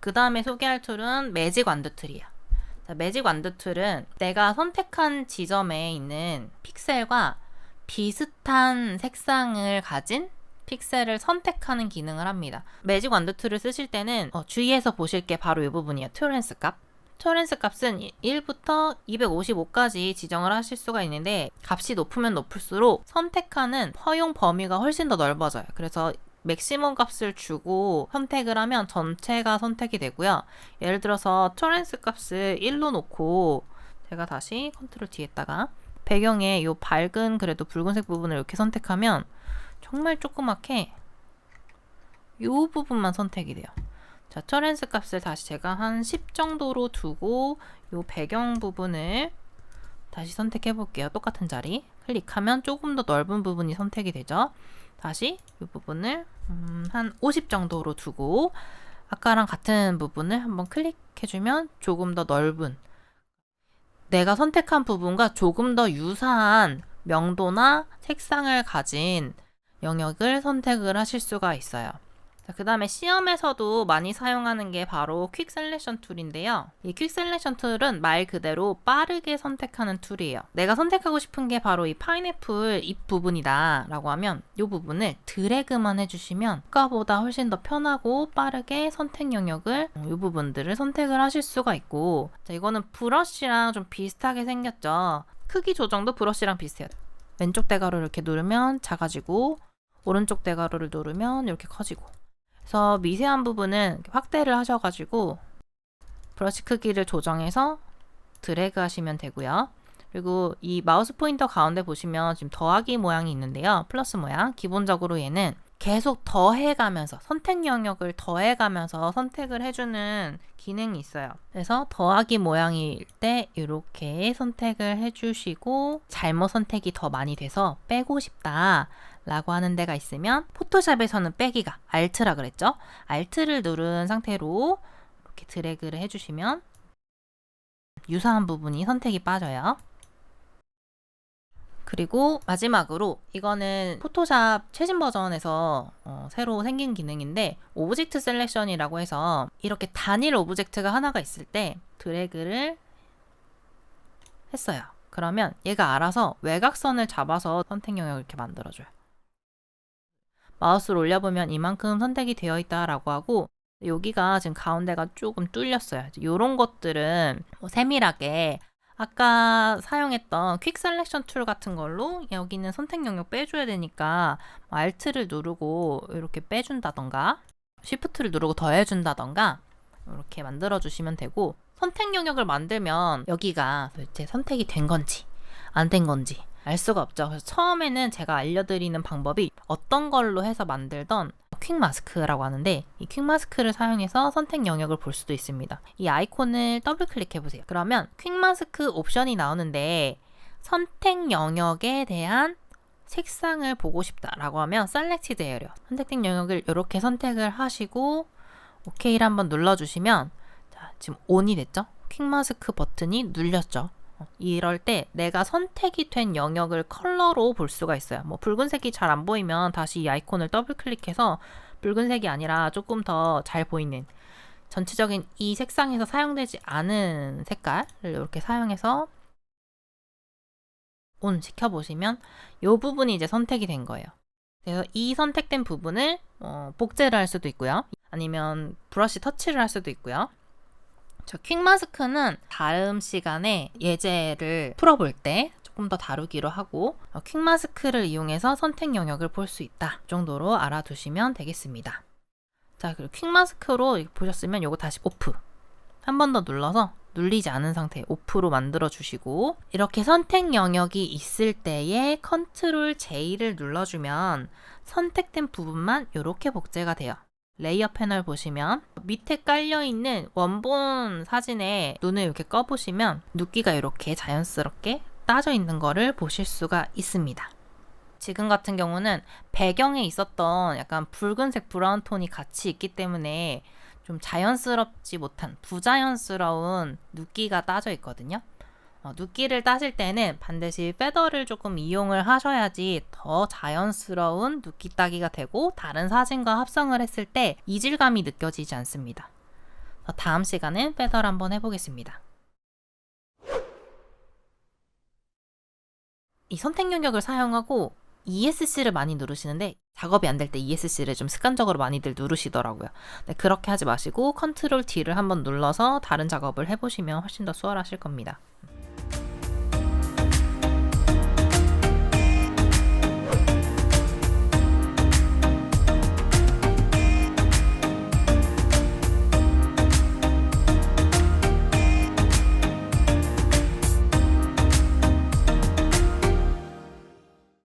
그 다음에 소개할 툴은 매직 완드 툴이에요. 자, 매직 완드 툴은 내가 선택한 지점에 있는 픽셀과 비슷한 색상을 가진 픽셀을 선택하는 기능을 합니다. 매직 완드 툴을 쓰실 때는 주의해서 보실 게 바로 이 부분이에요. 톨런스 값. 톨런스 값은 1부터 255까지 지정을 하실 수가 있는데 값이 높으면 높을수록 선택하는 허용 범위가 훨씬 더 넓어져요. 그래서 맥시멈 값을 주고 선택을 하면 전체가 선택이 되고요. 예를 들어서 톨런스 값을 1로 놓고 제가 다시 컨트롤 D에다가 배경에 이 밝은 그래도 붉은색 부분을 이렇게 선택하면 정말 조그맣게 이 부분만 선택이 돼요. 자, 톨런스 값을 다시 제가 한 10 정도로 두고 이 배경 부분을 다시 선택해 볼게요. 똑같은 자리 클릭하면 조금 더 넓은 부분이 선택이 되죠. 다시 이 부분을 한 50 정도로 두고 아까랑 같은 부분을 한번 클릭해주면 조금 더 넓은 내가 선택한 부분과 조금 더 유사한 명도나 색상을 가진 영역을 선택을 하실 수가 있어요. 그 다음에 시험에서도 많이 사용하는 게 바로 퀵 셀렉션 툴인데요. 이 퀵 셀렉션 툴은 말 그대로 빠르게 선택하는 툴이에요. 내가 선택하고 싶은 게 바로 이 파인애플 잎 부분이다 라고 하면 이 부분을 드래그만 해주시면 아까보다 훨씬 더 편하고 빠르게 선택 영역을 이 부분들을 선택을 하실 수가 있고, 자, 이거는 브러쉬랑 좀 비슷하게 생겼죠. 크기 조정도 브러쉬랑 비슷해요. 왼쪽 대가로를 이렇게 누르면 작아지고 오른쪽 대가로를 누르면 이렇게 커지고, 그래서 미세한 부분은 확대를 하셔가지고 브러쉬 크기를 조정해서 드래그 하시면 되고요. 그리고 이 마우스 포인터 가운데 보시면 지금 더하기 모양이 있는데요. 플러스 모양. 기본적으로 얘는 계속 더해가면서 선택 영역을 더해가면서 선택을 해주는 기능이 있어요. 그래서 더하기 모양일 때 이렇게 선택을 해주시고 잘못 선택이 더 많이 돼서 빼고 싶다 라고 하는 데가 있으면 포토샵에서는 빼기가 Alt라 그랬죠? Alt를 누른 상태로 이렇게 드래그를 해주시면 유사한 부분이 선택이 빠져요. 그리고 마지막으로 이거는 포토샵 최신 버전에서 새로 생긴 기능인데 오브젝트 셀렉션이라고 해서 이렇게 단일 오브젝트가 하나가 있을 때 드래그를 했어요. 그러면 얘가 알아서 외곽선을 잡아서 선택 영역을 이렇게 만들어줘요. 마우스를 올려보면 이만큼 선택이 되어 있다라고 하고, 여기가 지금 가운데가 조금 뚫렸어요. 이런 것들은 세밀하게 아까 사용했던 퀵 셀렉션 툴 같은 걸로 여기는 선택 영역 빼줘야 되니까 Alt를 누르고 이렇게 빼준다던가 Shift를 누르고 더해준다던가 이렇게 만들어주시면 되고, 선택 영역을 만들면 여기가 도대체 선택이 된 건지 안 된 건지 알 수가 없죠. 그래서 처음에는 제가 알려드리는 방법이 어떤 걸로 해서 만들던 퀵 마스크라고 하는데, 이 퀵 마스크를 사용해서 선택 영역을 볼 수도 있습니다. 이 아이콘을 더블 클릭해 보세요. 그러면 퀵 마스크 옵션이 나오는데 선택 영역에 대한 색상을 보고 싶다라고 하면 Selected Area, 선택된 영역을 이렇게 선택을 하시고 OK를 한번 눌러주시면, 자, 지금 ON이 됐죠? 퀵 마스크 버튼이 눌렸죠? 이럴 때 내가 선택이 된 영역을 컬러로 볼 수가 있어요. 뭐 붉은색이 잘 안 보이면 다시 이 아이콘을 더블 클릭해서 붉은색이 아니라 조금 더 잘 보이는 전체적인 이 색상에서 사용되지 않은 색깔을 이렇게 사용해서 ON 시켜보시면 이 부분이 이제 선택이 된 거예요. 그래서 이 선택된 부분을 복제를 할 수도 있고요. 아니면 브러쉬 터치를 할 수도 있고요. 저 퀵 마스크는 다음 시간에 예제를 풀어볼 때 조금 더 다루기로 하고, 퀵 마스크를 이용해서 선택 영역을 볼 수 있다 정도로 알아두시면 되겠습니다. 자, 그리고 퀵 마스크로 보셨으면 요거 다시 오프 한 번 더 눌러서 눌리지 않은 상태 오프로 만들어 주시고, 이렇게 선택 영역이 있을 때에 컨트롤 J를 눌러주면 선택된 부분만 이렇게 복제가 돼요. 레이어 패널 보시면 밑에 깔려있는 원본 사진에 눈을 이렇게 꺼보시면 눕기가 이렇게 자연스럽게 따져 있는 거를 보실 수가 있습니다. 지금 같은 경우는 배경에 있었던 약간 붉은색 브라운 톤이 같이 있기 때문에 좀 자연스럽지 못한 부자연스러운 눕기가 따져 있거든요. 눕기를 따실 때는 반드시 패더를 조금 이용을 하셔야지 더 자연스러운 눕기 따기가 되고 다른 사진과 합성을 했을 때 이질감이 느껴지지 않습니다. 다음 시간엔 패더를 한번 해보겠습니다. 이 선택 영역을 사용하고 ESC를 많이 누르시는데 작업이 안 될 때 ESC를 좀 습관적으로 많이들 누르시더라고요. 네, 그렇게 하지 마시고 컨트롤 D를 한번 눌러서 다른 작업을 해보시면 훨씬 더 수월하실 겁니다.